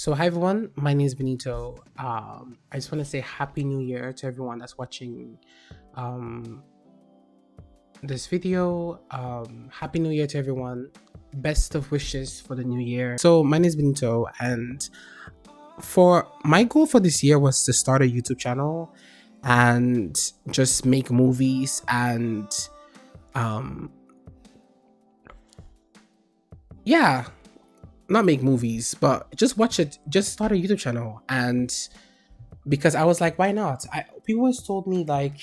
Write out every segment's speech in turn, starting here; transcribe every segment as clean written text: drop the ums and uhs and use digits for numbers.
So, hi everyone, my name is Benito. I just want to say Happy New Year to everyone that's watching um, this video. Happy New Year to everyone. Best of wishes for the new year. So, my name is Benito, and for my goal for this year was to start a YouTube channel and just make movies and um, yeah, not make movies, but just watch it, just start a YouTube channel. And because I was like, why not? People always told me like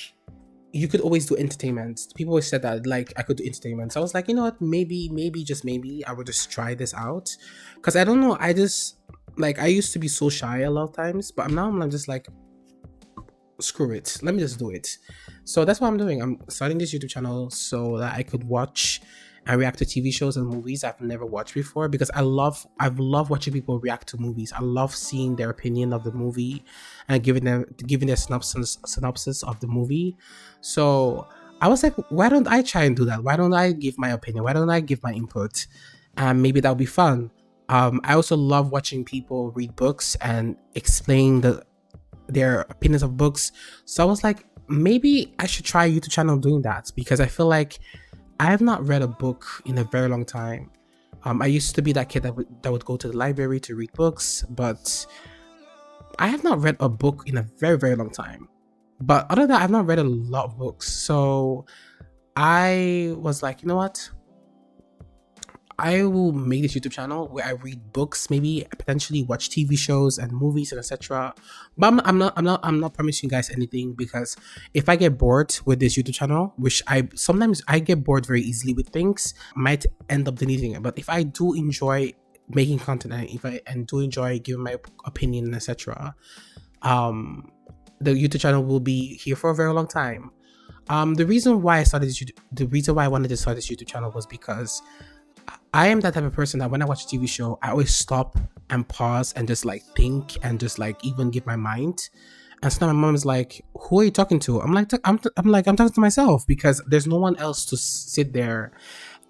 you could always do entertainment. People always said that like I could do entertainment. So I was like, you know what? Maybe just maybe I would just try this out. Cause I don't know. I just like I used to be so shy a lot of times, but now I'm just like screw it. Let me just do it. So that's what I'm doing. I'm starting this YouTube channel so that I could watch and react to TV shows and movies I've never watched before because I've loved watching people react to movies. I love seeing their opinion of the movie and giving their synopsis of the movie. So I was like, why don't I try and do that? Why don't I give my opinion? Why don't I give my input? And maybe that'll be fun. I also love watching people read books and explain their opinions of books. So I was like, maybe I should try a YouTube channel doing that because I feel like I have not read a book in a very long time. I used to be that kid that would go to the library to read books, but I have not read a book in a very, very long time. But other than that, I've not read a lot of books. So I was like, you know what? I will make this YouTube channel where I read books, maybe potentially watch TV shows and movies and etc. But I'm not promising you guys anything because if I get bored with this YouTube channel, which I sometimes I get bored very easily with things, I might end up deleting it. But if I do enjoy making content and if I and do enjoy giving my opinion and etc., um, the YouTube channel will be here for a very long time. The reason why the reason why I wanted to start this YouTube channel was because I am that type of person that when I watch a TV show, I always stop and pause and just like think and just like even give my mind. And so now my mom is like, "Who are you talking to?" I'm talking to myself because there's no one else to sit there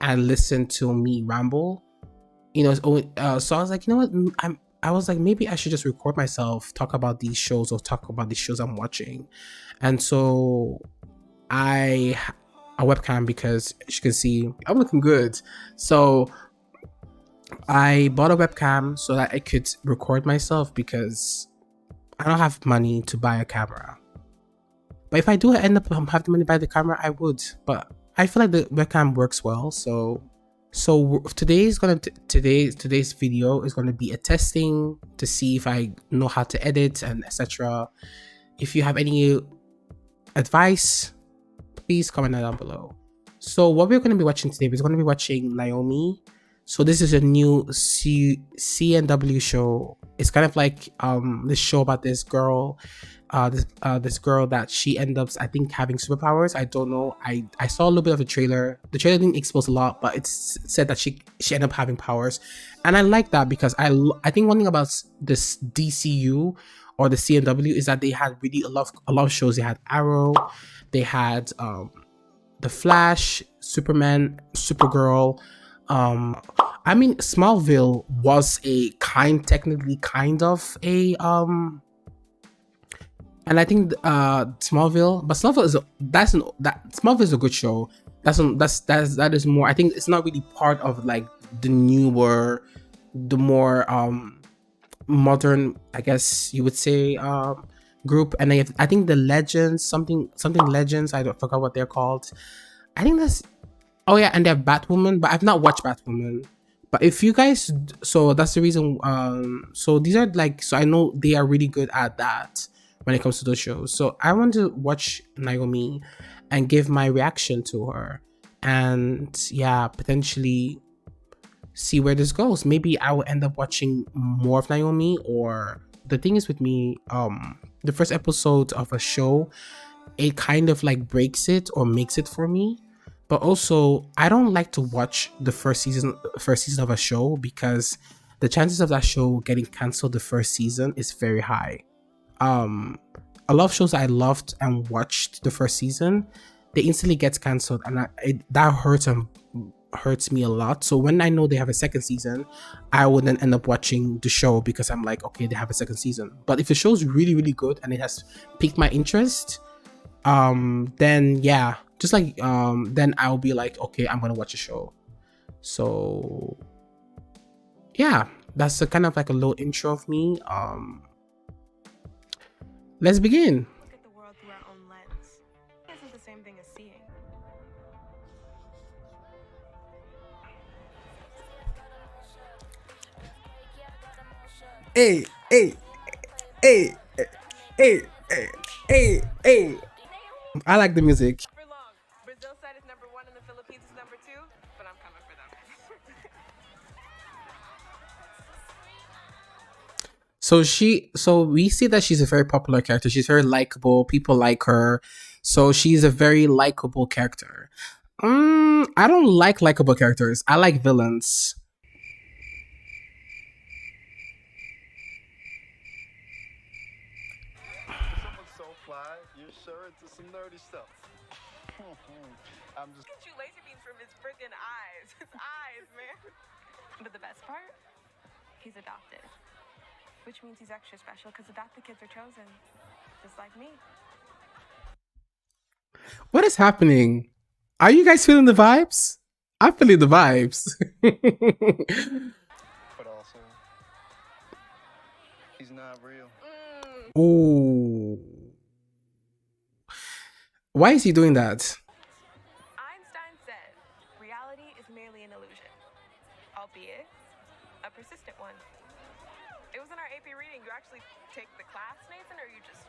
and listen to me ramble. So I was like, you know what? I was like, maybe I should just record myself, talk about these shows or talk about the shows I'm watching. And so I a webcam because as you can see I'm looking good. So I bought a webcam so that I could record myself because I don't have money to buy a camera. But if I do end up having the money to buy the camera, I would. But I feel like the webcam works well. So today's video is gonna be a testing to see if I know how to edit and etc. If you have any advice, please comment down below. So what we're going to be watching today, we're going to be watching Naomi. So this is a new CNW show. It's kind of like this show about this girl, this girl that she ends up I think having superpowers. I don't know. I saw a little bit of the trailer. The trailer didn't expose a lot, but it's said that she ended up having powers, and I like that because I think one thing about this DCU or the CNW is that they had really a lot of shows. They had Arrow, they had The Flash, Superman, Supergirl. I mean, Smallville was technically kind of a and I think Smallville is Smallville is a good show. That is more. I think it's not really part of like the newer, the more modern, I guess you would say, group. And I think the Legends, something Legends, I don't forgot what they're called. I think that's, oh yeah, and they have Batwoman, but I've not watched Batwoman. But if you guys, so that's the reason. So these are like, so I know they are really good at that when it comes to those shows. So I want to watch Naomi and give my reaction to her, and yeah, potentially see where this goes. Maybe I will end up watching more of Naomi. Or the thing is with me, the first episode of a show, it kind of like breaks it or makes it for me. But also I don't like to watch the first season of a show because the chances of that show getting canceled the first season is very high. A lot of shows I loved and watched the first season, they instantly get canceled, and that hurts hurts me a lot. So when I know they have a second season, I would then end up watching the show because I'm like, okay, they have a second season. But if the show's really, really good and it has piqued my interest, then yeah, just like then I'll be like, okay, I'm gonna watch a show. So yeah, that's a kind of like a little intro of me. Let's begin. Look at the world through our own lens. It isn't the same thing as seeing. Hey, hey, hey, hey, hey, hey, hey. I like the music. For long. Brazil side is number 1 and the Philippines is number 2, but I'm coming for them. So we see that she's a very popular character. She's very likable. People like her. So she's a very likable character. I don't like likable characters. I like villains. Someone's so fly, you're sure into some nerdy stuff. I'm just Look at you laser beams from his freaking eyes. His eyes, man. But the best part? He's adopted. Which means he's extra special because adopted kids are chosen. Just like me. What is happening? Are you guys feeling the vibes? I'm feeling the vibes. but also he's not real. Ooh. Why is he doing that? Einstein said, reality is merely an illusion, albeit a persistent one. It was in our AP reading. You actually take the class, Nathan, or you just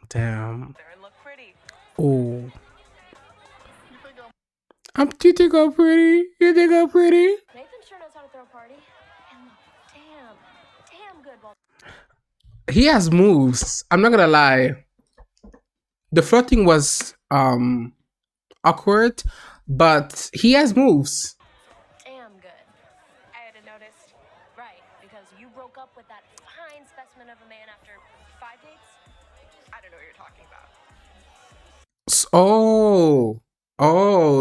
Damn. there and look pretty? Ooh. You think I'm You think I'm pretty? You think I'm pretty? Nathan sure knows how to throw a party. And look, damn good. Well, He has moves. I'm not gonna lie. The flirting was awkward, but he has moves. damn good. I hadn't noticed. Right, because you broke up with that fine specimen of a man after 5 dates? I don't know what you're talking about.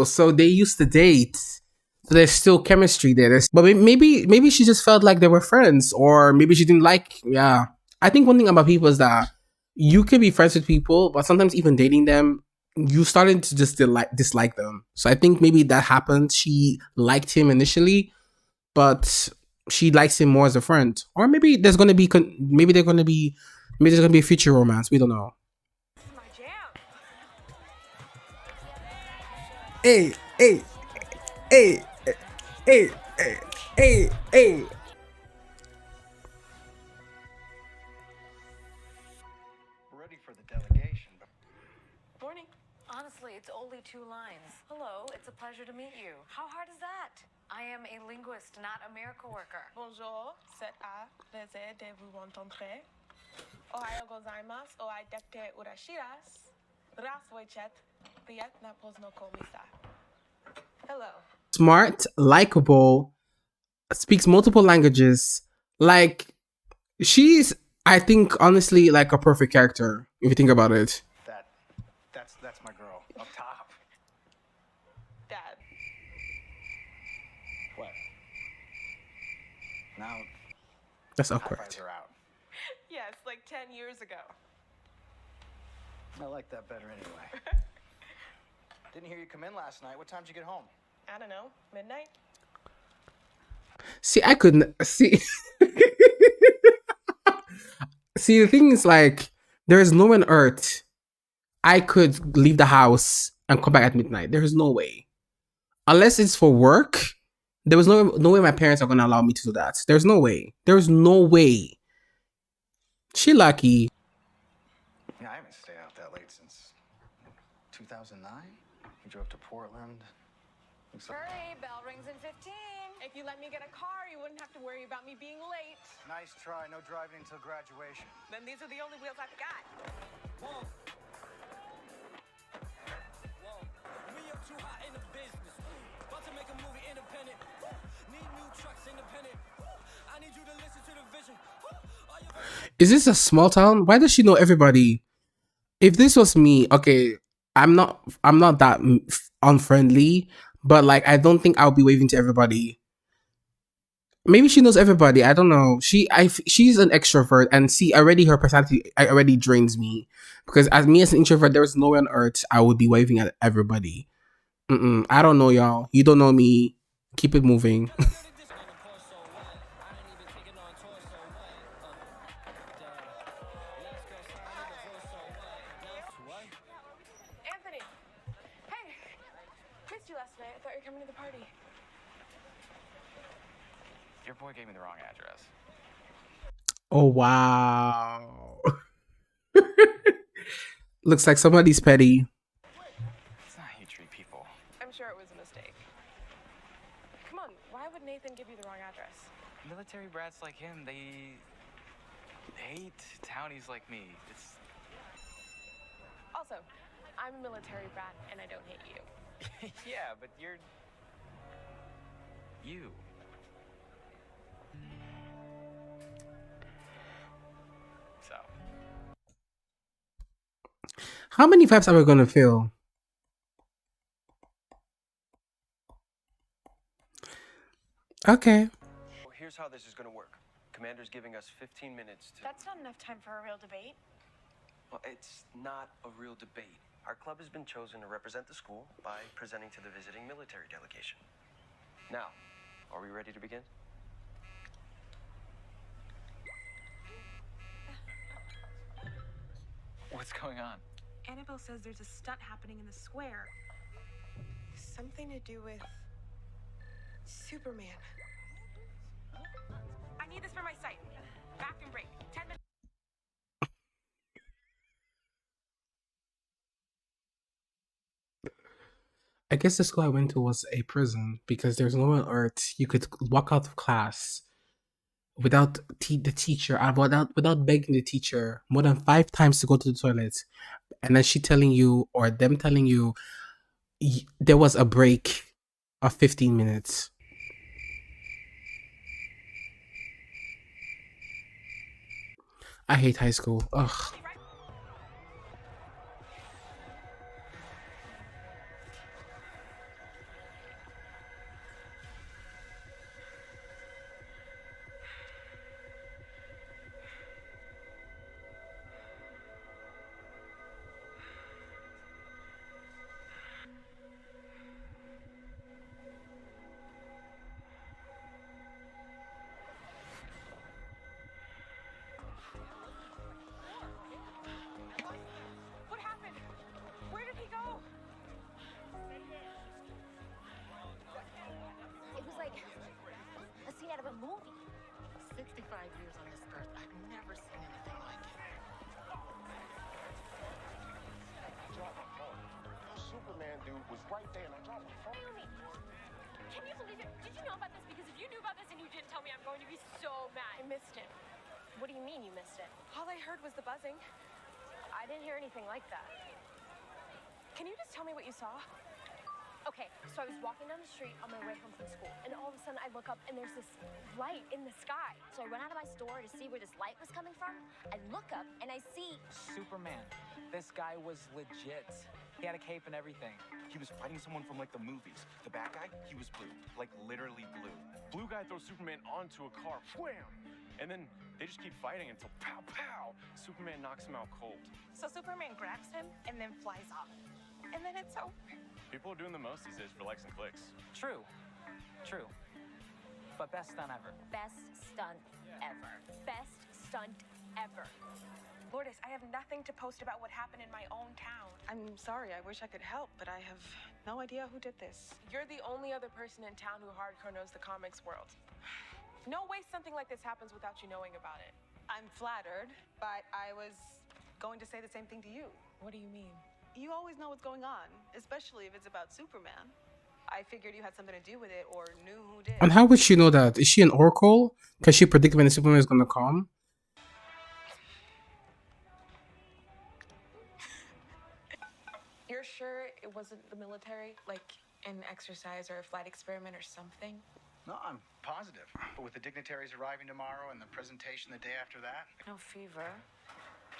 So they used to date. So there's still chemistry there. But maybe she just felt like they were friends, or maybe she didn't like. Yeah, I think one thing about people is that you can be friends with people, but sometimes even dating them, you started to just dislike them. So I think maybe that happened. She liked him initially, but she likes him more as a friend, or maybe there's gonna be maybe there's gonna be a future romance. We don't know. This is my jam. Hey, hey, hey, hey, hey, hey, hey. ready for the delegation? Morning. Honestly, it's only 2 lines. Hello, it's a pleasure to meet you. How hard is that? I am a linguist, not a miracle worker. Bonjour, c'est à plaisir de vous rencontrer. Ohayo gozaimasu, oai dekte urashiras. Raswechet, priet na pozno komisa. Hello. Smart, likable, speaks multiple languages. Like, she's, I think, honestly, like a perfect character if you think about it. That's my girl up top. Dad. What? Now That's high awkward. fives are out. Yes, like 10 years ago. I like that better anyway. Didn't hear you come in last night. What time did you get home? I don't know, midnight? See, I couldn't see. See, the thing is, like, there is no on earth I could leave the house and come back at midnight. There is no way, unless it's for work. There was no way my parents are gonna allow me to do that. There's no way. There's no way. She lucky. Yeah, I haven't stayed out that late since 2009. We drove to Portland. Looks like- Hurry, bell rings in 15. If you let me get a car, you wouldn't have to worry about me being late. Nice try. No driving until graduation. Then these are the only wheels I've got. Whoa, we up too hot in the business. About to make a movie independent. Need new trucks independent. I need you to listen to the vision. Is this a small town? Why does she know everybody? If this was me, okay, I'm not that unfriendly, but like I don't think I'll be waving to everybody. Maybe she knows everybody. I don't know. She's an extrovert, and see, already her personality already drains me because as me as an introvert, there's nowhere on earth I would be waving at everybody. I don't know, y'all. You don't know me. Keep it moving. Anthony! Hey! Missed you last night. I thought you were coming to the party. Your boy gave me the wrong address. Oh wow. Looks like somebody's petty. It's not how you treat people. I'm sure it was a mistake. Come on, why would Nathan give you the wrong address? Military brats like him, they hate townies like me. It's Also, I'm a military brat and I don't hate you. yeah, but you're you. So How many vibes are we gonna feel? Okay. Well, here's how this is going to work. Commander's giving us 15 minutes to... That's not enough time for a real debate. Well, it's not a real debate. Our club has been chosen to represent the school by presenting to the visiting military delegation. Now, are we ready to begin? what's going on? Annabelle says there's a stunt happening in the square. Something to do with Superman. I need this for my site. Bathroom break. 10 minutes. I guess the school I went to was a prison because there's no on earth you could walk out of class without the teacher, without begging the teacher more than 5 times to go to the toilet, and then she telling you or them telling you there was a break of 15 minutes. I hate high school. Ugh. What happened? Where did he go? It was like a scene out of a movie. 65 years on this earth, I've never seen anything like it. I dropped my phone. Superman dude was right there, and I dropped my phone. Naomi, can you believe it? Did you know about this? Because if you knew about this and you didn't tell me, I'm going to be so mad. I missed him. What do you mean you missed it? All I heard was the buzzing. I didn't hear anything like that. Can you just tell me what you saw? Okay, so I was walking down the street on my way home from school, and all of a sudden I look up and there's this light in the sky. So I run out of my store to see where this light was coming from. I look up and I see Superman. This guy was legit. He had a cape and everything. He was fighting someone from like the movies. The bad guy, he was blue. Like literally blue. Blue guy throws Superman onto a car. Wham! And then they just keep fighting until pow pow. Superman knocks him out cold. So Superman grabs him and then flies off. And then it's over. People are doing the most these days for likes and clicks. True. True. But best stunt ever. best stunt ever. Best stunt ever. Lourdes, I have nothing to post about what happened in my own town. I'm sorry, I wish I could help, but I have no idea who did this. You're the only other person in town who hardcore knows the comics world. No way something like this happens without you knowing about it. I'm flattered, but I was going to say the same thing to you. What do you mean? You always know what's going on, especially if it's about Superman. I figured you had something to do with it or knew who did. And how would she know that? Is she an oracle? Because she predicted when the Superman is gonna come. You're sure it wasn't the military? Like an exercise or a flight experiment or something? No, I'm positive. But with the dignitaries arriving tomorrow and the presentation the day after that, No fever.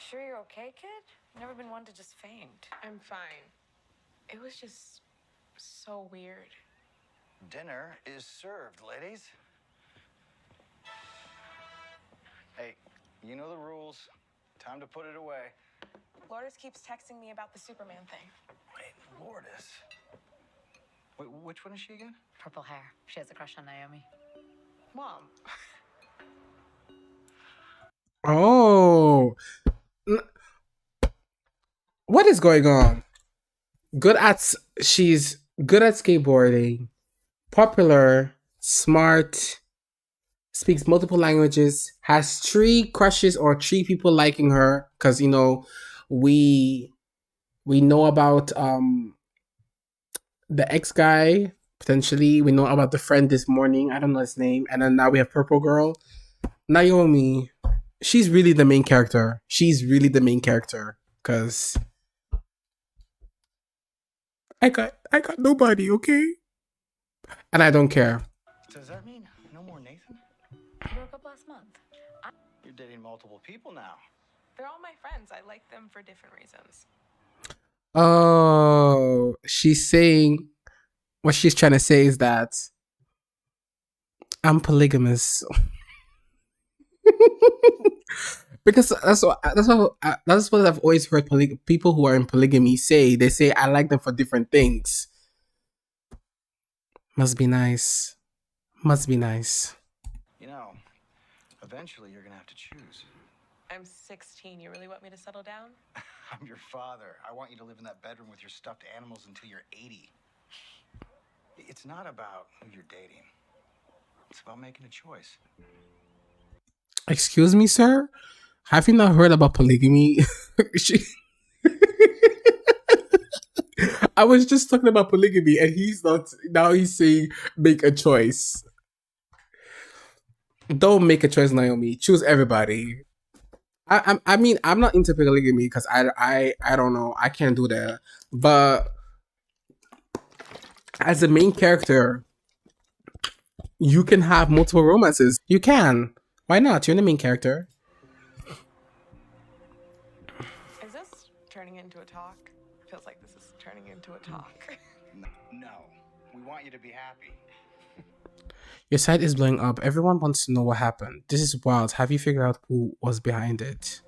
Sure you're okay, kid? Never been one to just faint. I'm fine. It was just so weird. Dinner is served, ladies. Hey, you know the rules. Time to put it away. Lourdes keeps texting me about the Superman thing. Wait, Lourdes. Wait, which one is she again? Purple hair. She has a crush on Naomi. Mom. Oh, what is going on? Good at she's good at skateboarding, popular, smart, speaks multiple languages, has three crushes or three people liking her because we we know about the ex guy potentially. We know about the friend this morning. I don't know his name, and then now we have Purple Girl, Naomi. She's really the main character. She's really the main character because I got nobody, okay, and I don't care. Does that mean no more Nathan? He broke up last month. You're dating multiple people now. They're all my friends. I like them for different reasons. Oh, she's saying what she's trying to say is that I'm polygamous. Because that's what I've always heard people who are in polygamy say. They say I like them for different things. Must be nice. Must be nice. You know, eventually you're gonna have to choose. I'm 16. You really want me to settle down? I'm your father. I want you to live in that bedroom with your stuffed animals until you're 80. It's not about who you're dating. It's about making a choice. Excuse me, sir? Have you not heard about polygamy? I was just talking about polygamy and he's not, now he's saying make a choice. Don't make a choice, Naomi. Choose everybody. I mean, I'm not into polygamy because I don't know. I can't do that. But as a main character, you can have multiple romances. You can. Why not? You're the main character. Is this turning into a talk? Feels like this is turning into a talk. No. We want you to be happy. Your site is blowing up. Everyone wants to know what happened. This is wild. Have you figured out who was behind it?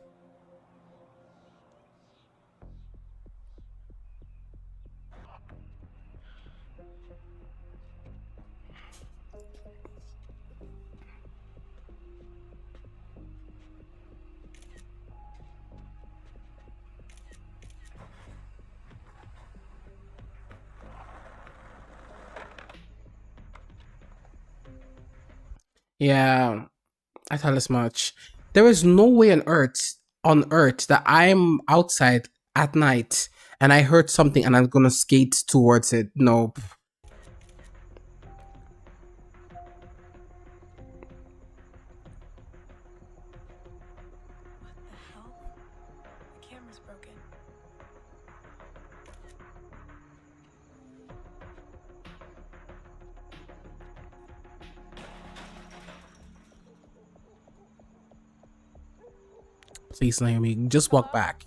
Yeah, I thought as much. There is no way on earth that I'm outside at night and I heard something and I'm gonna skate towards it. Nope. What the hell? The camera's broken. Please, Naomi, just walk back.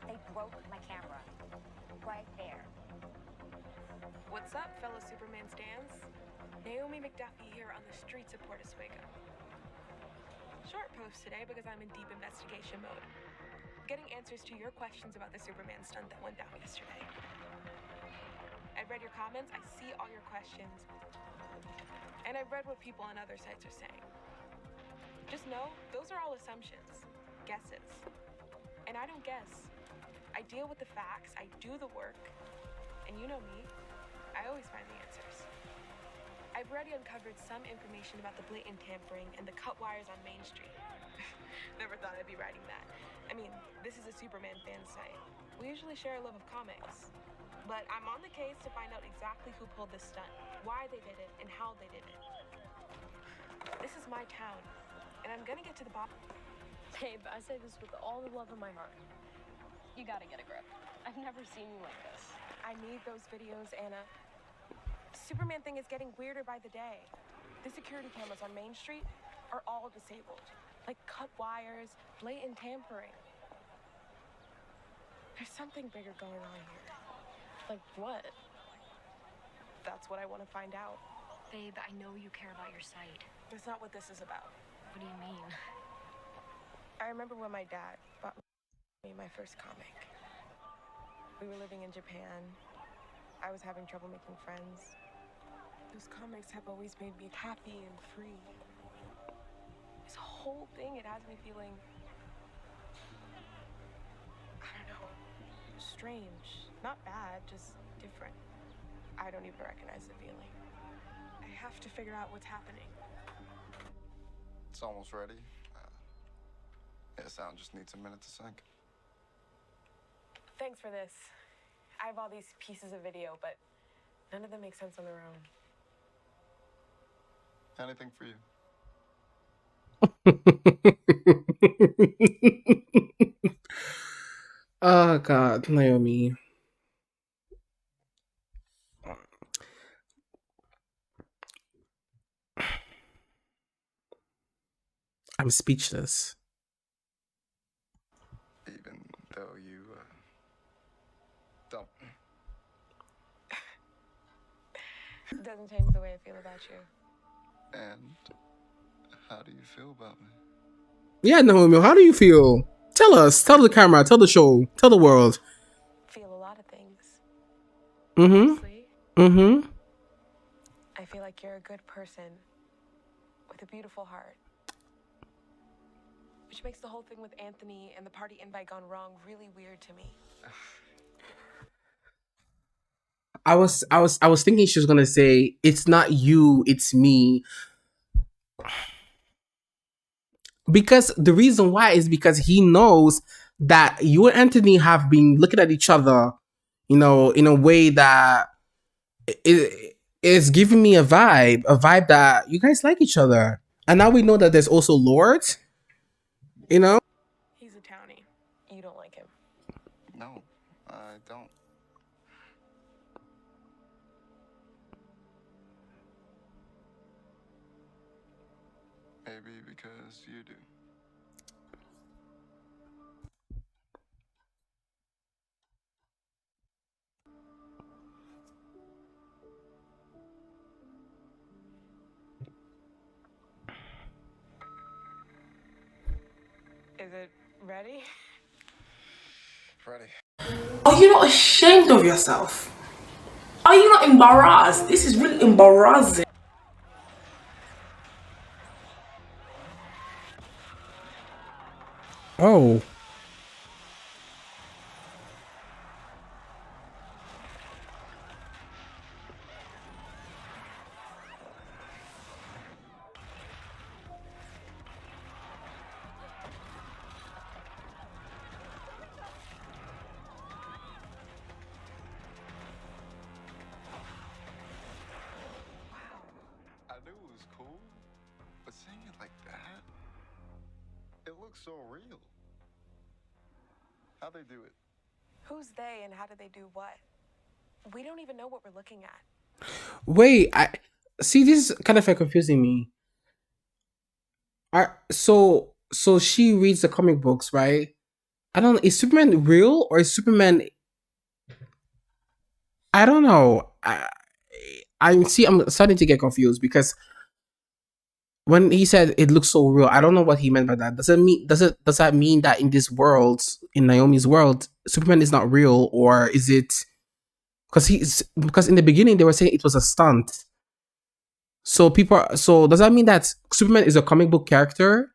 They broke my camera. Right there. What's up, fellow Superman stans? Naomi McDuffie here on the streets of Port Oswego. Short post today because I'm in deep investigation mode. Getting answers to your questions about the Superman stunt that went down yesterday. I've read your comments, I see all your questions, and I've read what people on other sites are saying. Just know, those are all assumptions, guesses. And I don't guess. I deal with the facts, I do the work, and you know me, I always find the answers. I've already uncovered some information about the blatant tampering and the cut wires on Main Street. Never thought I'd be writing that. I mean, this is a Superman fan site. We usually share a love of comics. But I'm on the case to find out exactly who pulled this stunt, why they did it, and how they did it. This is my town, and I'm gonna get to the bottom. Babe, I say this with all the love in my heart. You gotta get a grip. I've never seen you like this. I need those videos, Anna. Superman thing is getting weirder by the day. The security cameras on Main Street are all disabled. Like cut wires, blatant tampering. There's something bigger going on here. Like what? That's what I want to find out. Babe, I know you care about your site. That's not what this is about. What do you mean? I remember when my dad bought me my first comic. We were living in Japan. I was having trouble making friends. Those comics have always made me happy and free. This whole thing, it has me feeling, I don't know, strange. Not bad, just different. I don't even recognize the feeling. I have to figure out what's happening. It's almost ready. Yeah, sound just needs a minute to sync. Thanks for this. I have all these pieces of video, but none of them make sense on their own. Anything for you. Oh God, Naomi. I'm speechless. Even though you don't. It doesn't change the way I feel about you. And how do you feel about me? Yeah, Naomi, how do you feel? Tell us. Tell the camera. Tell the show. Tell the world. Feel a lot of things. Mm-hmm. Honestly, Mm-hmm. I feel like you're a good person with a beautiful heart. Which makes the whole thing with Anthony and the party invite gone wrong really weird to me. I was thinking she was gonna say, it's not you, it's me. Because the reason why is because he knows that you and Anthony have been looking at each other, in a way that is giving me a vibe that you guys like each other. And now we know that there's also Lord, He's a townie. You don't like him. No, I don't. Maybe because you do. Is it ready? Ready. Are you not ashamed of yourself? Are you not embarrassed? This is really embarrassing. Oh. I knew it was cool, but saying it like that, it looks so real. How'd they do it? Who's they and how do they do what? We don't even know what we're looking at. Wait, I see, this is kind of like confusing me. So she reads the comic books, right? I don't know, is Superman real or is Superman, I don't know. I'm starting to get confused because when he said it looks so real, I don't know what he meant by that. Does that mean that in this world, in Naomi's world, Superman is not real, or is it because in the beginning they were saying it was a stunt. So does that mean that Superman is a comic book character,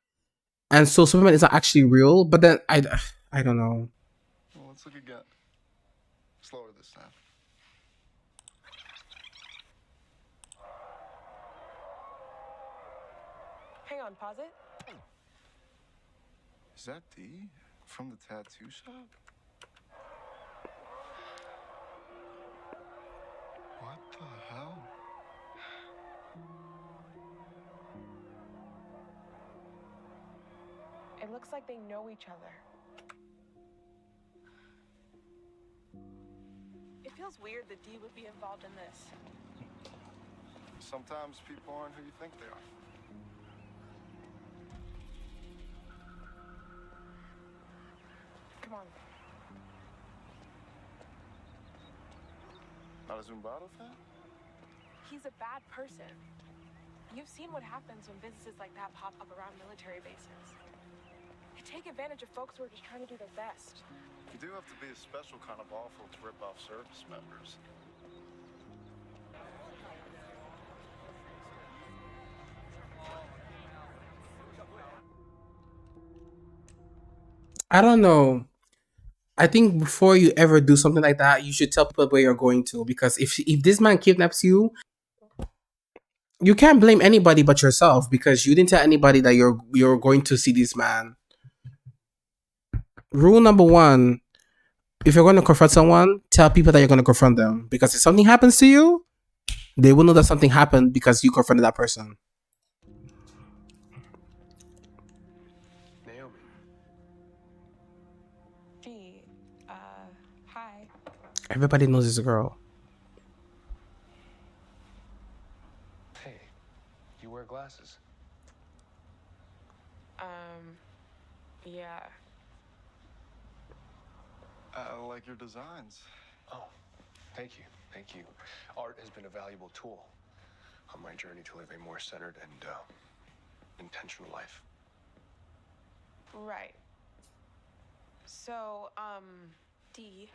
and so Superman is not actually real? But then I don't know. Well, let's look again. Slower this time. Hang on, pause it. Is that Dee from the tattoo shop? What the hell? It looks like they know each other. It feels weird that Dee would be involved in this. Sometimes people aren't who you think they are. Come on. Not a Zumbado fan? He's a bad person. You've seen what happens when businesses like that pop up around military bases. They take advantage of folks who are just trying to do their best. You do have to be a special kind of awful to rip off service members. I don't know. I think before you ever do something like that, you should tell people where you're going to, because if this man kidnaps you, you can't blame anybody but yourself because you didn't tell anybody that you're going to see this man. Rule number one: if you're going to confront someone, tell people that you're going to confront them, because if something happens to you, they will know that something happened because you confronted that person. Naomi. Gee, hi. Everybody knows this girl. Hey, you wear glasses. Yeah. I like your designs. Oh, thank you. Thank you. Art has been a valuable tool on my journey to live a more centered and intentional life. Right. So, Dee,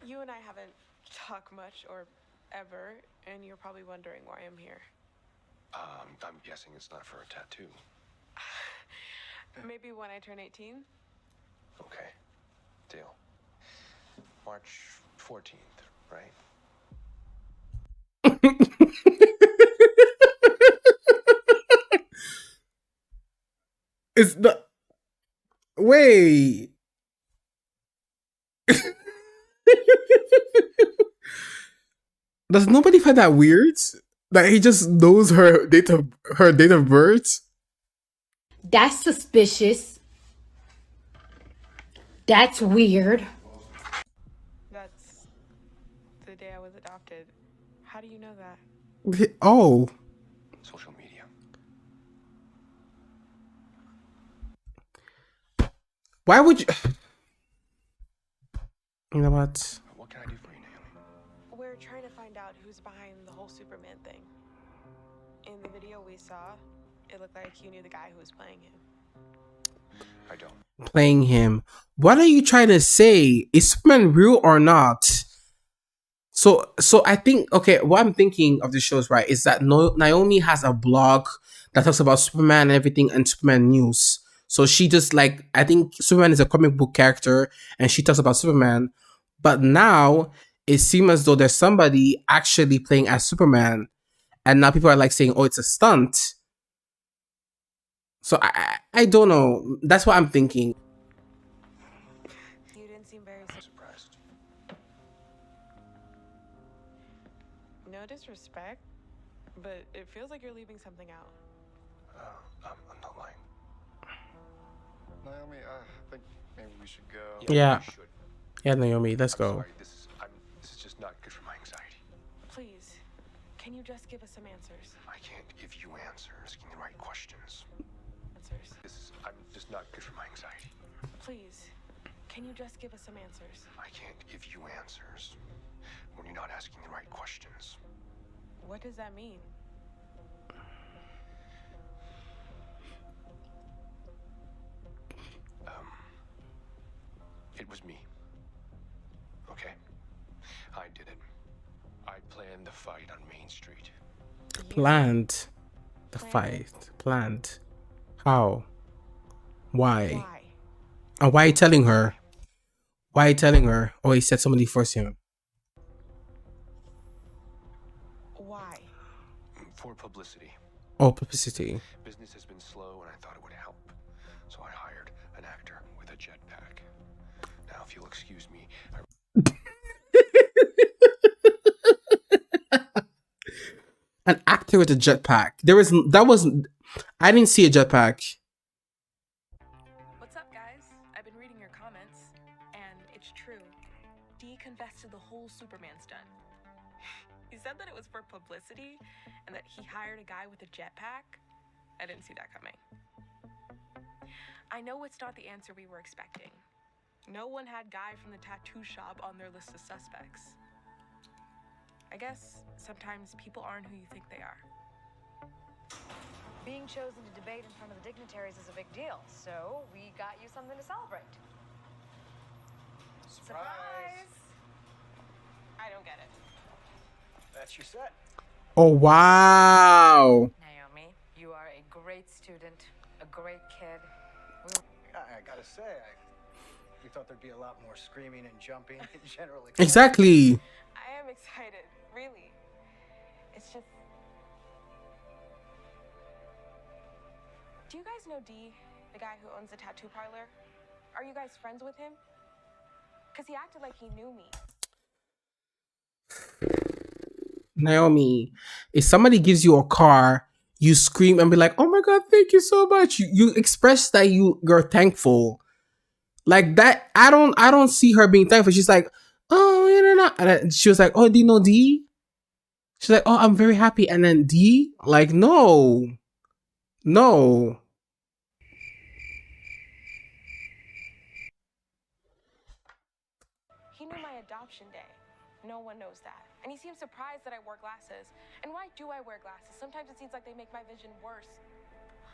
you and I haven't talked much or ever, and you're probably wondering why I'm here. I'm guessing it's not for a tattoo. Maybe when I turn 18? Okay, deal. March 14th, right? It's the way. Does nobody find that weird? That he just knows her date of birth? That's suspicious. That's weird. That's the day I was adopted. How do you know that? Oh. Social media. Why would you? You know what? What can I do for you, Naomi? We're trying to find out who's behind the whole Superman thing. In the video we saw, it looked like you knew the guy who was playing him. I don't. Playing him. What are you trying to say? Is Superman real or not? So I think, okay, what I'm thinking of the shows, right, is that Naomi has a blog that talks about Superman and everything and Superman news. So she just like, I think Superman is a comic book character and she talks about Superman. But now it seems as though there's somebody actually playing as Superman. And now people are like saying, oh, it's a stunt. So I don't know. That's what I'm thinking. You didn't seem very surprised. No disrespect, but it feels like you're leaving something out. I'm not lying. Naomi, I think maybe we should go. Yeah. You should. Yeah, Naomi, let's go. Sorry, this is just not good for my anxiety. Please, can you just give us some answers? I can't give you answers, asking the right questions. Answers. I'm just not good for my anxiety. Please, can you just give us some answers? I can't give you answers when you're not asking the right questions. What does that mean? It was me. Okay? I did it. I planned the fight on Main Street. Planned the fight. Planned. How? Why? And why are you telling her? Why are you telling her? Oh, he said somebody forced him. Why? For publicity. Oh, publicity. Business has been slow and I thought it would help. So I hired an actor with a jetpack. Now, if you'll excuse me, An actor with a jetpack. I didn't see a jetpack. What's up, guys? I've been reading your comments, and it's true. Dee confessed to the whole Superman stunt. He said that it was for publicity and that he hired a guy with a jetpack. I didn't see that coming. I know it's not the answer we were expecting. No one had Guy from the tattoo shop on their list of suspects. I guess sometimes people aren't who you think they are. Being chosen to debate in front of the dignitaries is a big deal, so we got you something to celebrate. Surprise! I don't get it. That's your set. Oh, wow. Naomi, you are a great student, a great kid. I gotta say, we thought there'd be a lot more screaming and jumping and generally. Exactly. I am excited, really. It's just... Do you guys know D, the guy who owns the tattoo parlor? Are you guys friends with him? Because he acted like he knew me. Naomi, if somebody gives you a car, you scream and be like, "Oh my God, thank you so much." You express that you're thankful. Like that, I don't see her being thankful. She's like, "Oh, you know," and she was like, "Oh, do you know D?" She's like, "Oh, I'm very happy." And then D, like, no. He knew my adoption day. No one knows that. And he seems surprised that I wore glasses. And why do I wear glasses? Sometimes it seems like they make my vision worse.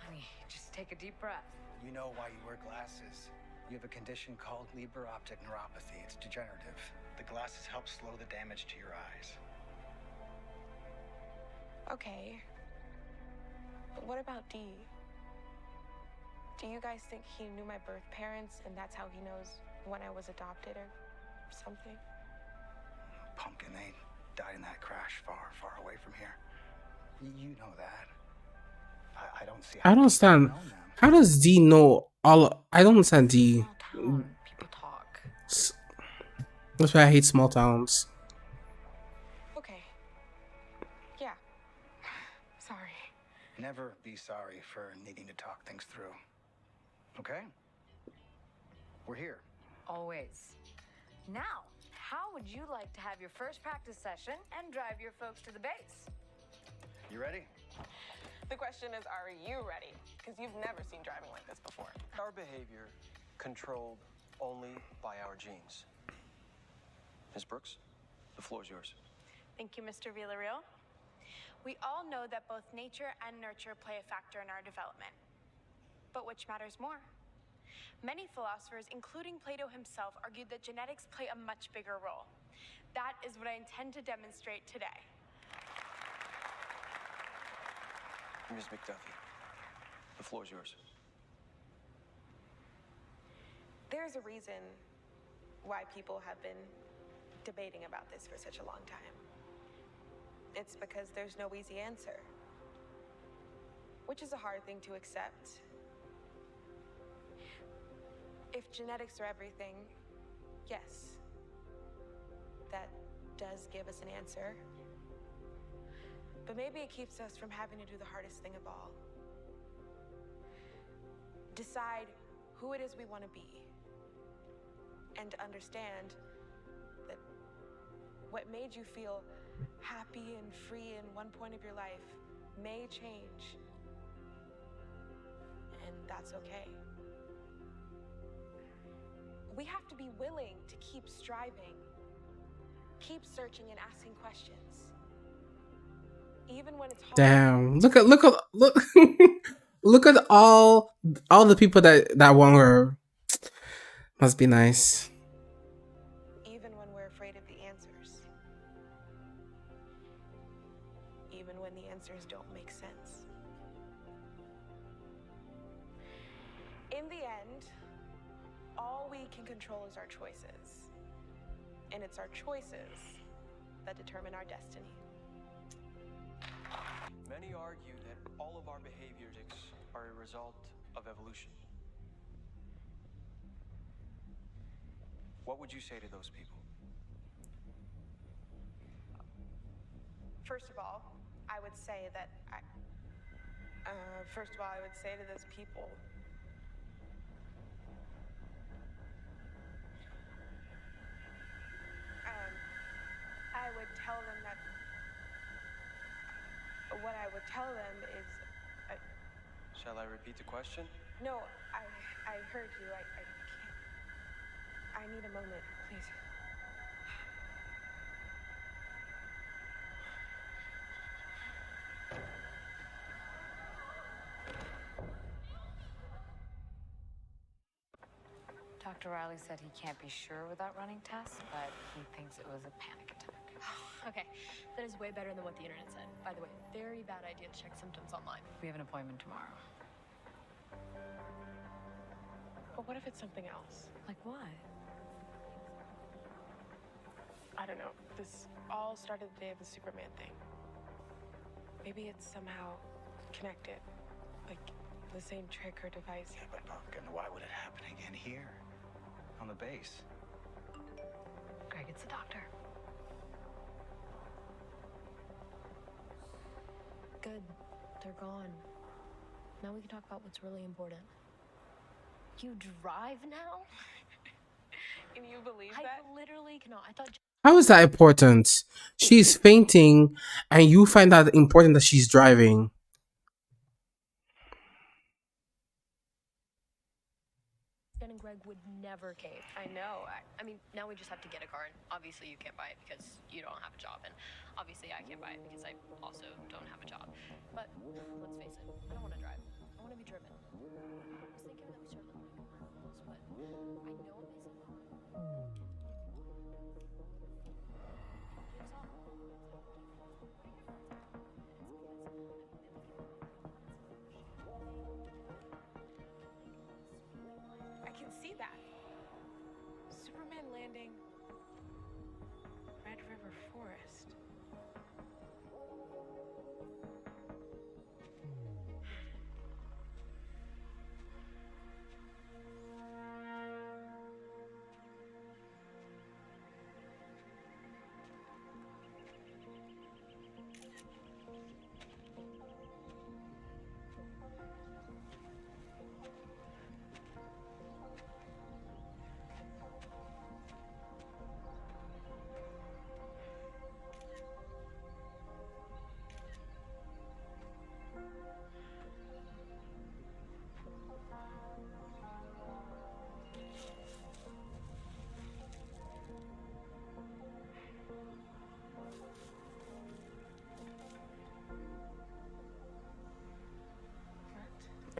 Honey, just take a deep breath. You know why you wear glasses. You have a condition called Leber optic neuropathy. It's degenerative. The glasses help slow the damage to your eyes. Okay. But what about D? Do you guys think he knew my birth parents and that's how he knows when I was adopted or something? Pumpkin, they died in that crash far, far away from here. You know that. I don't see how I don't understand. How does D know all? I don't understand D. People talk. That's why I hate small towns. Okay. Yeah. Sorry. Never be sorry for needing to talk things through. Okay? We're here. Always. Now, how would you like to have your first practice session and drive your folks to the base? You ready? The question is, are you ready? Because you've never seen driving like this before. Our behavior controlled only by our genes. Ms. Brooks, the floor is yours. Thank you, Mr. Villarreal. We all know that both nature and nurture play a factor in our development. But which matters more? Many philosophers, including Plato himself, argued that genetics play a much bigger role. That is what I intend to demonstrate today. Ms. McDuffie, the floor is yours. There's a reason why people have been debating about this for such a long time. It's because there's no easy answer, which is a hard thing to accept. If genetics are everything, yes, that does give us an answer. But maybe it keeps us from having to do the hardest thing of all. Decide who it is we want to be. And to understand that what made you feel happy and free in one point of your life may change. And that's okay. We have to be willing to keep striving, keep searching and asking questions. Even when it's hard. Damn! Look look at all the people that want her. Must be nice. Even when we're afraid of the answers. Even when the answers don't make sense. In the end, all we can control is our choices. And it's our choices that determine our destiny. Many argue that all of our behaviors are a result of evolution. What would you say to those people? First of all, I would say that I would say to those people, I would tell them that would tell them is, Shall I repeat the question? no, I heard you. I can't. I need a moment, please. Dr. Riley said he can't be sure without running tests, but he thinks it was a panic attack. Okay, that is way better than what the internet said. By the way, very bad idea to check symptoms online. We have an appointment tomorrow. But what if it's something else? Like what? I don't know. This all started the day of the Superman thing. Maybe it's somehow connected. Like the same trick or device. Yeah, but Pumpkin, why would it happen again here? On the base? Greg, it's the doctor. Good. They're gone. Now we can talk about what's really important. You drive now? Can you believe I that? literally cannot. I thought. How is that important? She's fainting, and you find that important that she's driving. Jen and Greg would never cave. I know. I mean, now we just have to get a car, and obviously you can't buy it because you don't have a job, and obviously I can't buy it because I also don't have a job. But let's face it, I don't want to drive. I want to be driven. I was thinking that we start looking like models, but I know it may sound odd. I can see that. Superman landing. Red River Forest.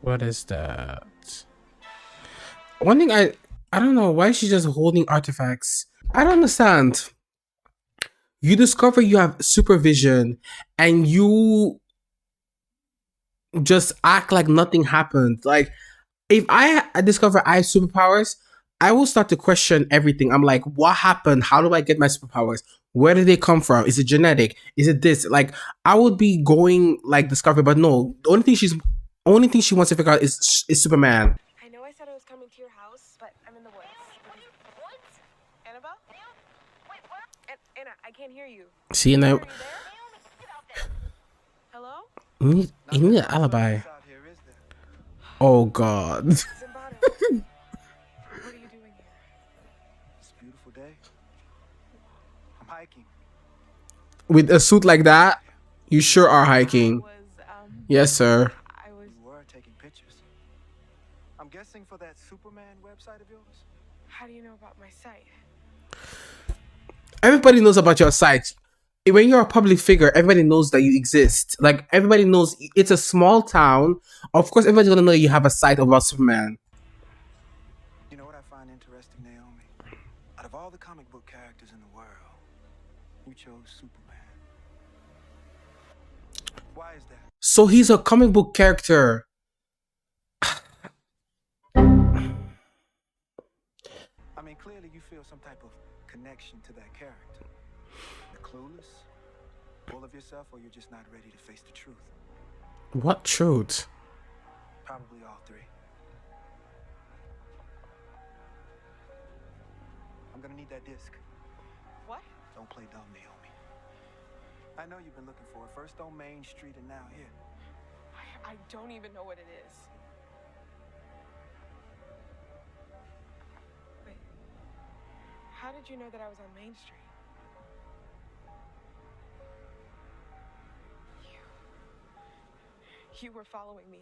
What is that? One thing I don't know why she's just holding artifacts. I don't understand. You discover you have supervision, and you just act like nothing happened. Like, if I discover I have superpowers, I will start to question everything. I'm like, what happened? How do I get my superpowers? Where did they come from? Is it genetic? Is it this? Like, I would be going like discovery, but no. The only thing she wants to figure out is Superman. I know I said I was coming to your house, but I'm in the woods. What? Annabelle? Wait, what? Anna, I can't hear you. See, and I Hello? you need an alibi. Oh God. Zimbardo. What are you doing here? It's a beautiful day. I'm hiking. With a suit like that, you sure are hiking. Yes, sir. You were taking pictures. I'm guessing for that Superman website of yours? How do you know about my site? Everybody knows about your site. When you're a public figure, everybody knows that you exist. Like, everybody knows it's a small town. Of course, everybody's gonna know you have a site about Superman. You know what I find interesting, Naomi? Out of all the comic book characters in the world, you chose Superman. Why is that? So he's a comic book character. I mean, clearly you feel some type of connection to that character. You're clueless, full of yourself, or you're just not ready to face the truth. What truth? Probably all three. I'm gonna need that disc. What? Don't play dumb, Naomi. I know you've been looking for it. First on Main Street and now here. I don't even know what it is. Wait. How did you know that I was on Main Street? You were following me.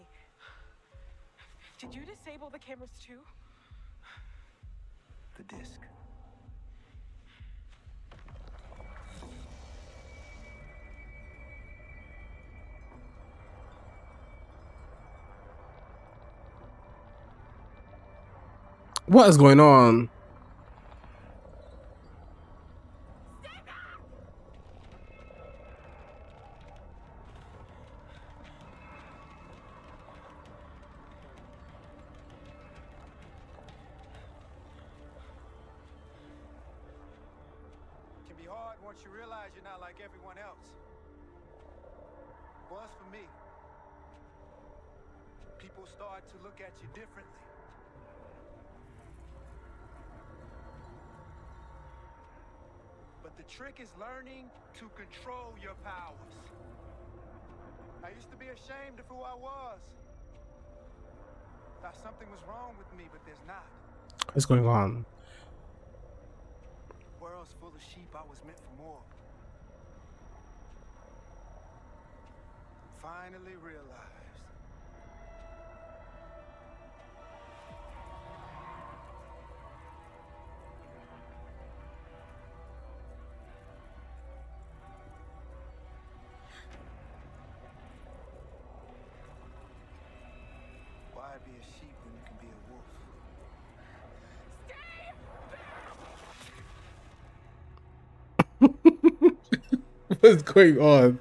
Did you disable the cameras too? The disc. What is going on? Can be hard once you realize you're not like everyone else. Was for me. People start to look at you differently. But the trick is learning to control your powers. I used to be ashamed of who I was. Thought something was wrong with me, but there's not. What's going on? World's full of sheep, I was meant for more. Finally realized. Why be a sheep when you can be a wolf? What's going on?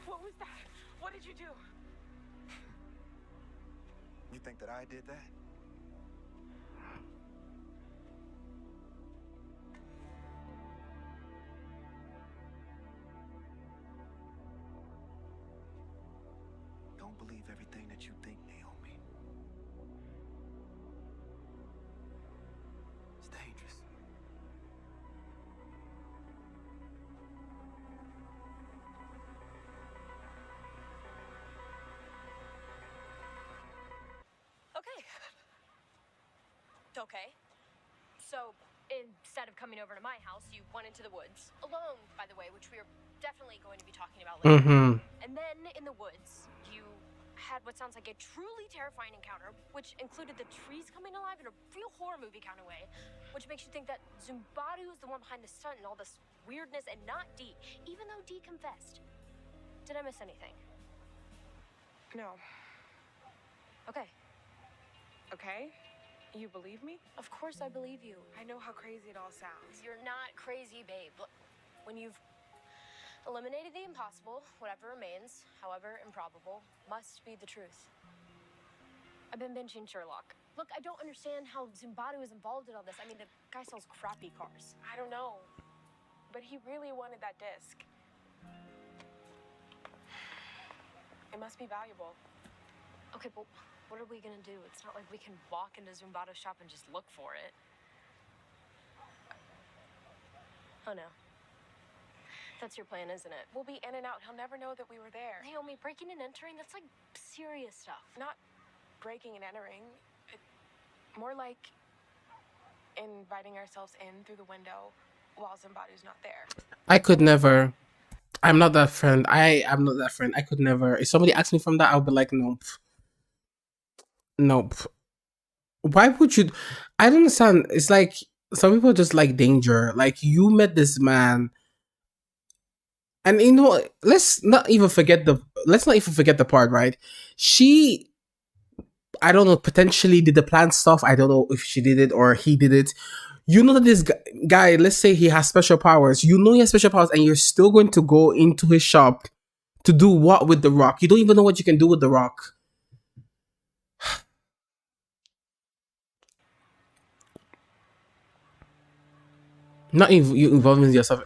What was that? What did you do? You think that I did that? Don't believe everything that you think, Naomi. It's dangerous. Okay. Okay. So, instead of coming over to my house, you went into the woods. Alone, by the way, which we are definitely going to be talking about later. Mm-hmm. And then, in the woods, you had what sounds like a truly terrifying encounter, which included the trees coming alive in a real horror movie kind of way, which makes you think that Zumbaru is the one behind the stunt and all this weirdness and not Dee, even though Dee confessed. Did I miss anything? No. Okay. Okay? You believe me? Of course I believe you. I know how crazy it all sounds. You're not crazy, babe. Look, when you've eliminated the impossible, whatever remains, however improbable, must be the truth. I've been binging Sherlock. Look, I don't understand how Zumbaru is involved in all this. I mean, the guy sells crappy cars. I don't know. But he really wanted that disc. It must be valuable. Okay, but what are we gonna do? It's not like we can walk into Zumbaru's shop and just look for it. Oh no. That's your plan, isn't it? We'll be in and out. He'll never know that we were there. Naomi, breaking and entering, that's like serious stuff. Not breaking and entering. More like inviting ourselves in through the window while somebody's not there. I could never. I'm not that friend. I am not that friend. I could never. If somebody asked me from that, I'll be like, nope. Nope. Why would you? I don't understand. It's like some people just like danger. Like you met this man, and you know, let's not even forget the part, right? She, I don't know, potentially did the plan stuff. I don't know if she did it or he did it. You know that this guy, let's say he has special powers. You know he has special powers, and you're still going to go into his shop to do what with the rock? You don't even know what you can do with the rock. Not you involving yourself.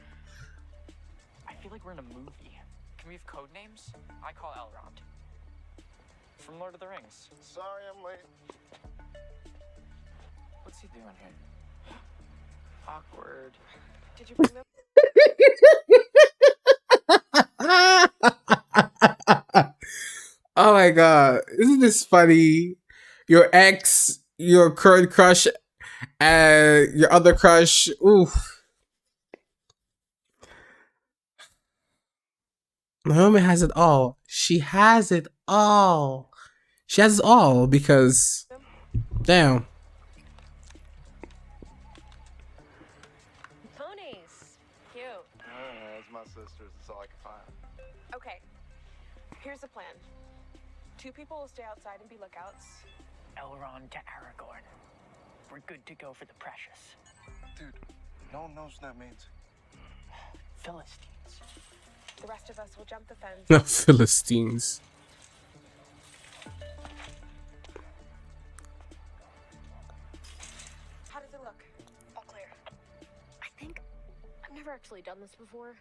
I feel like we're in a movie. Can we have code names? I call Elrond. From Lord of the Rings. Sorry I'm late. What's he doing here? Awkward. Did you bring them? Oh my god, isn't this funny? Your ex, your current crush, And your other crush, oof. Naomi has it all. She has it all. She has it all because, damn. Ponies. Cute. It's my sister's. That's all I can find. Okay, here's the plan. 2 people will stay outside and be lookouts. Elrond to Aragorn. We're good to go for the precious. Dude, no one knows what that means. Philistines. The rest of us will jump the fence. Philistines. How does it look? All clear. I think I've never actually done this before.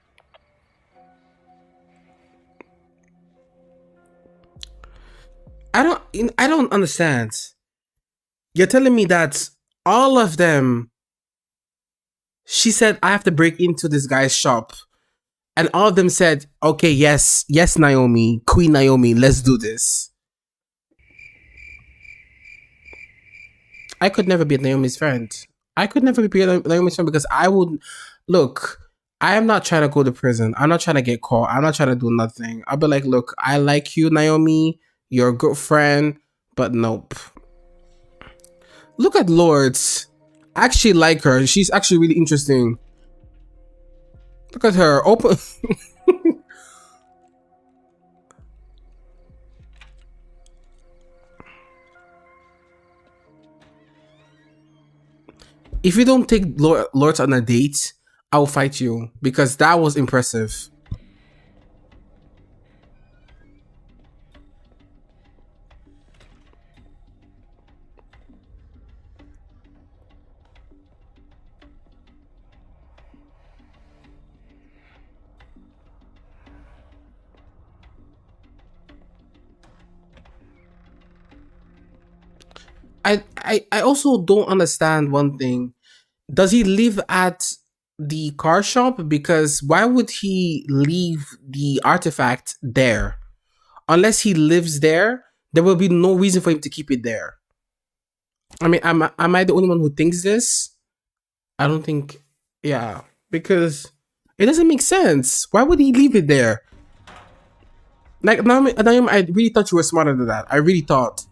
I don't understand. You're telling me that all of them, she said, I have to break into this guy's shop. And all of them said, okay, yes, Naomi, Queen Naomi, let's do this. I could never be Naomi's friend. I could never be Naomi's friend because I would, look, I am not trying to go to prison. I'm not trying to get caught. I'm not trying to do nothing. I'll be like, look, I like you, Naomi. You're a good friend, but nope. Look at Lords. I actually like her. She's actually really interesting. Look at her. Open. If you don't take Lords on a date, I will fight you because that was impressive. I also don't understand one thing. Does he live at the car shop? Because why would he leave the artifact there? Unless he lives there, there will be no reason for him to keep it there. I mean, am I the only one who thinks this? I don't think, yeah, because it doesn't make sense. Why would he leave it there? Like, Naomi, I really thought you were smarter than that. I really thought.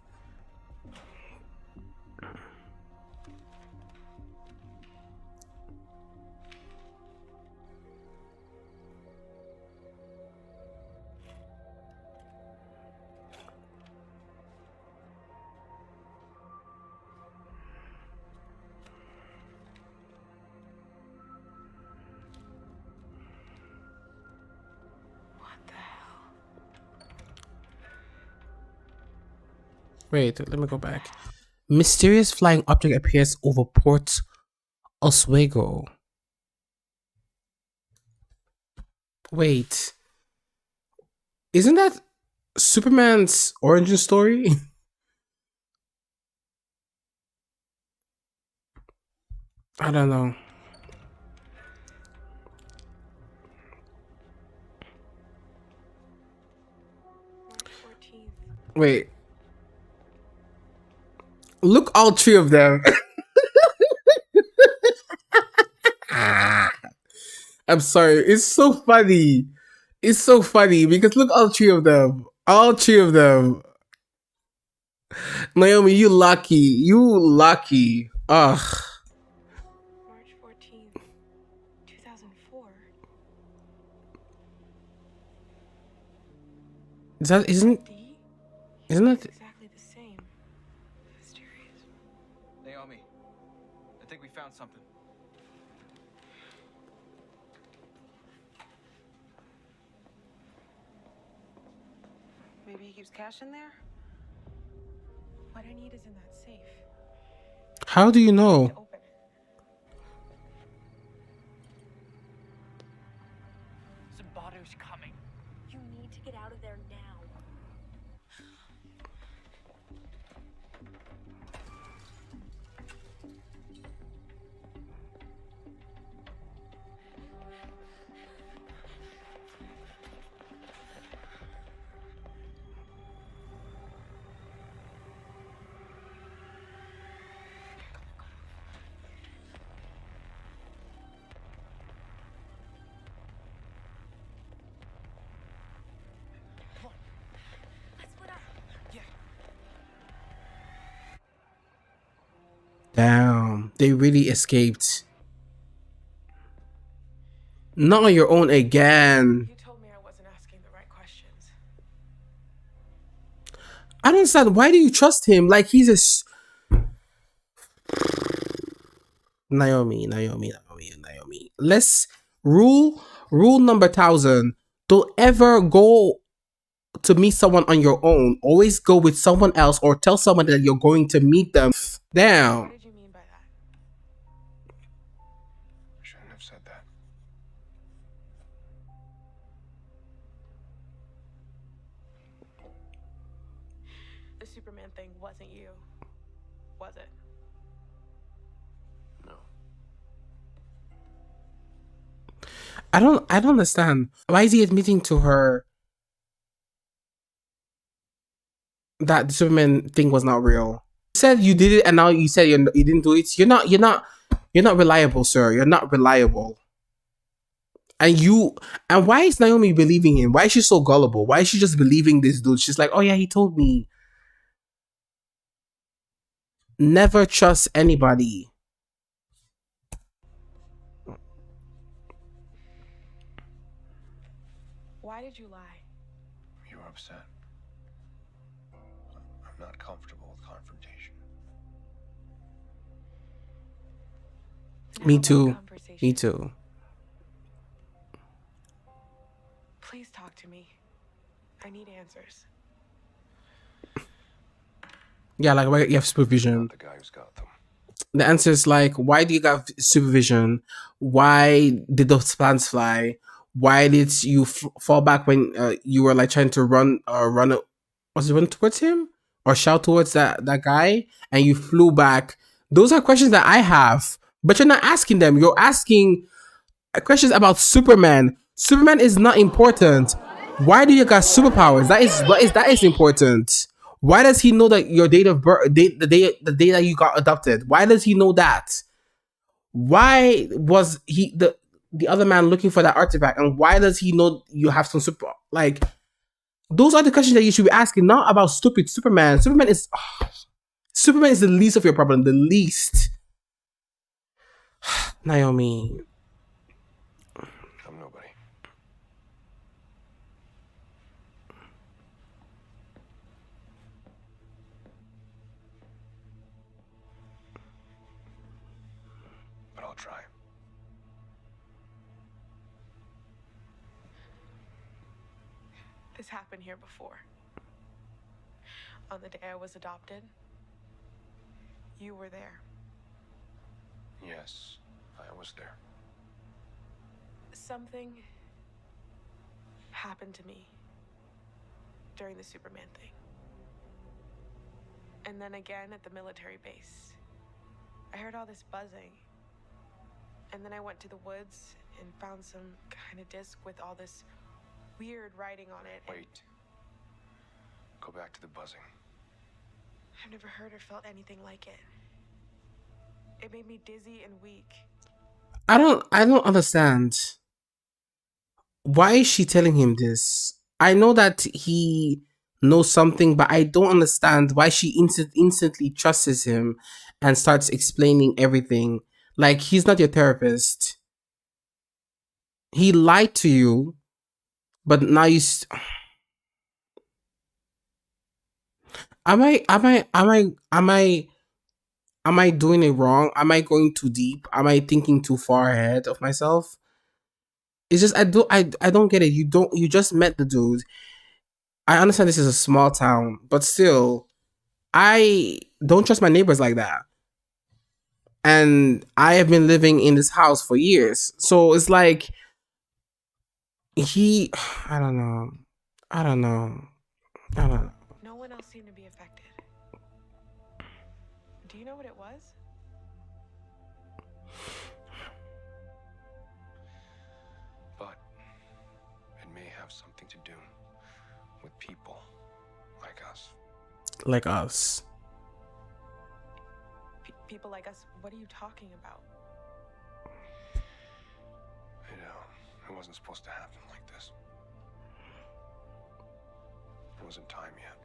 Wait, let me go back. Mysterious flying object appears over Port Oswego. Wait. Isn't that Superman's origin story? I don't know. Wait. Look, all 3 of them. I'm sorry. It's so funny. It's so funny because look, all 3 of them. All 3 of them. Naomi, you lucky. You lucky. Ugh. March 14th, 2004. Isn't that Exactly the same. Mysterious. Naomi, I think we found something. Maybe he keeps cash in there? What I need is in that safe. How do you know? Zimbardo's coming. You need to get out of there now. They really escaped. Not on your own again. You told me I wasn't asking the right questions. I don't understand. Why do you trust him? Like he's Naomi. Let's rule number 1,000. Don't ever go to meet someone on your own. Always go with someone else or tell someone that you're going to meet them. Down. What did you mean by that? I shouldn't have said that. The Superman thing wasn't you, was it? No. I don't understand. Why is he admitting to her that the Superman thing was not real? You said you did it and now you said you didn't do it. You're not reliable, sir. You're not reliable. And why is Naomi believing him? Why is she so gullible? Why is she just believing this dude? She's like, oh yeah, he told me. Never trust anybody. Why did you lie? You were upset. I'm not comfortable with confrontation. Me too. Me too. Please talk to me. I need answers. Yeah, like why you have supervision. The guy who's got them. The answer is like, why do you have supervision? Why did those plans fly? Why did you fall back when you were like trying to run? Was it run towards him or shout towards that guy? And you flew back. Those are questions that I have, but you're not asking them. You're asking questions about Superman. Superman is not important. Why do you got superpowers? That is important. Why does he know that your date of birth, the day that you got adopted? Why does he know that? Why was the other man looking for that artifact, and why does he know you have some super? Like, those are the questions that you should be asking, not about stupid Superman. Superman is the least of your problem. The least. Naomi. I'm nobody. But I'll try. This happened here before. On the day I was adopted, you were there. Yes, I was there. Something happened to me during the Superman thing. And then again at the military base. I heard all this buzzing. And then I went to the woods and found some kind of disc with all this weird writing on it. Wait. Go back to the buzzing. I've never heard or felt anything like it. It made me dizzy and weak. I don't understand. Why is she telling him this? I know that he knows something, but I don't understand why she instantly trusts him and starts explaining everything. Like, he's not your therapist. He lied to you, but now you. Am I doing it wrong? Am I going too deep? Am I thinking too far ahead of myself? It's just I don't get it. You just met the dude. I understand this is a small town, but still, I don't trust my neighbors like that. And I have been living in this house for years. So it's like I don't know. No one else seemed to be affected. Do you know what it was? But it may have something to do with people like us. Like us. People like us, what are you talking about? You know, it wasn't supposed to happen like this. It wasn't time yet.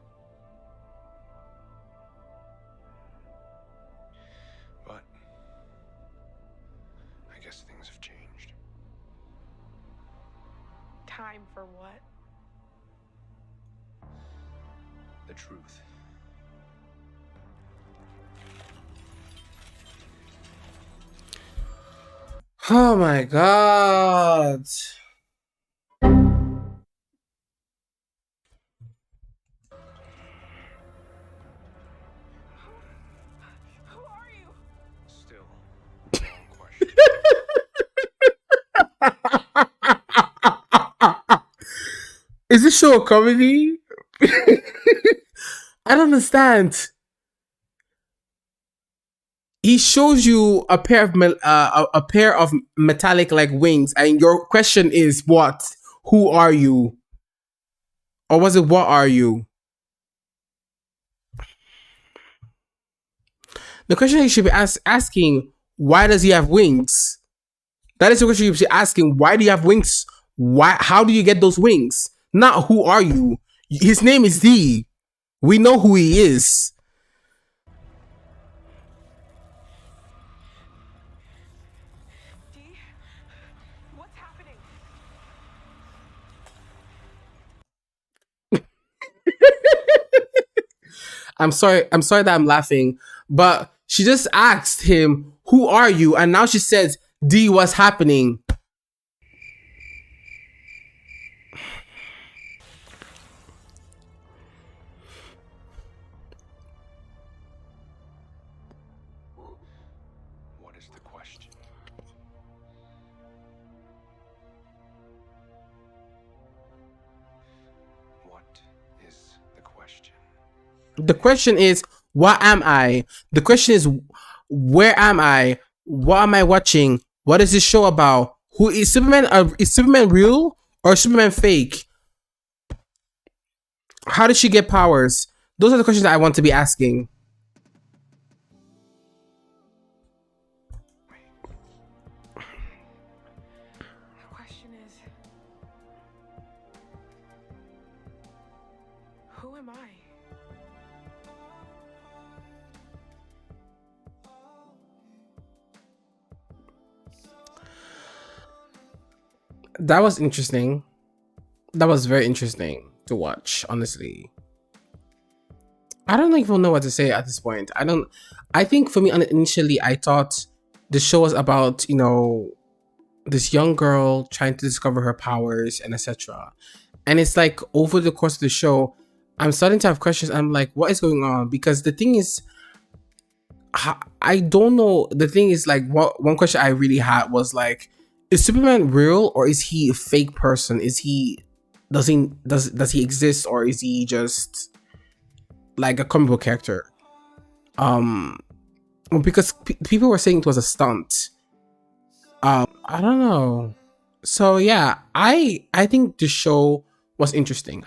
But guess things have changed. Time for what? The truth. Oh my god. Who are you? Still, wrong question. Is this show a comedy? I don't understand. He shows you a pair of a pair of metallic like wings, and your question is what? Who are you? Or was it what are you? The question you should be asking, why does he have wings? That is the question you should be asking. Why do you have wings? Why? How do you get those wings? Not who are you? His name is D. We know who he is. D? What's happening? I'm sorry that I'm laughing, but she just asked him, "Who are you?" And now she says, "D, what's happening?" What is the question? What is the question? The question is, what am I? The question is, where am I? What am I watching? What is this show about? Who is Superman? Is Superman real or is Superman fake? How did she get powers? Those are the questions that I want to be asking. The question is, who am I? That was interesting. That was very interesting to watch, honestly. I don't even know what to say at this point. I think for me, initially, I thought the show was about, this young girl trying to discover her powers and etc. And it's like over the course of the show, I'm starting to have questions. I'm like, what is going on? Because the thing is, I don't know. The thing is, like, what one question I really had was like, is Superman real or is he a fake person? Is he does he exist or is he just like a comic book character? Because people were saying it was a stunt. I don't know. So yeah, I think the show was interesting.